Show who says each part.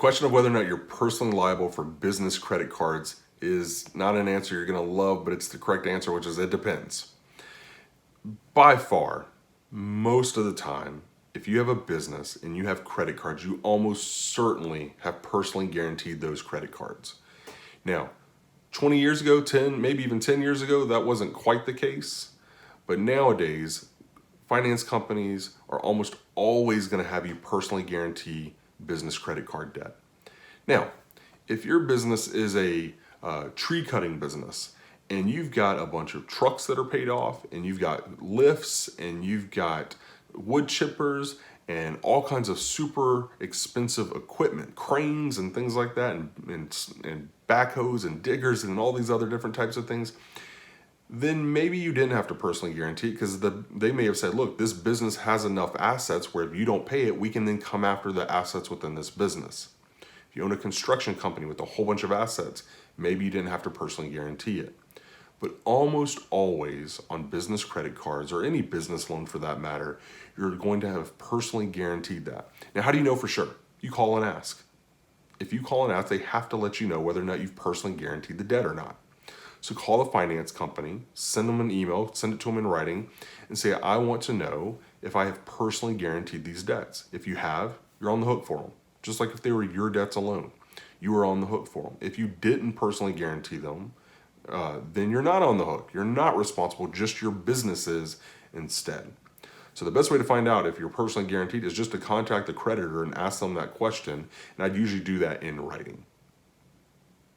Speaker 1: question of whether or not you're personally liable for business credit cards is not an answer you're going to love, but it's the correct answer, which is it depends. By far, most of the time, if you have a business and you have credit cards, you almost certainly have personally guaranteed those credit cards. Now, 20 years ago, 10, maybe even 10 years ago, that wasn't quite the case. But nowadays, finance companies are almost always going to have you personally guarantee business credit card debt. Now, if your business is a tree cutting business and you've got a bunch of trucks that are paid off and you've got lifts and you've got wood chippers and all kinds of super expensive equipment, cranes and things like that, and backhoes and diggers and all these other different types of things, then maybe you didn't have to personally guarantee it because they may have said, look, this business has enough assets where if you don't pay it, we can then come after the assets within this business. If you own a construction company with a whole bunch of assets, maybe you didn't have to personally guarantee it. But almost always on business credit cards or any business loan for that matter, you're going to have personally guaranteed that. Now, how do you know for sure? You call and ask. If you call and ask, they have to let you know whether or not you've personally guaranteed the debt or not. So call the finance company, send them an email, send it to them in writing, and say, I want to know if I have personally guaranteed these debts. If you have, you're on the hook for them. Just like if they were your debts alone, you were on the hook for them. If you didn't personally guarantee them, then you're not on the hook. You're not responsible, just your business is instead. So the best way to find out if you're personally guaranteed is just to contact the creditor and ask them that question. And I'd usually do that in writing.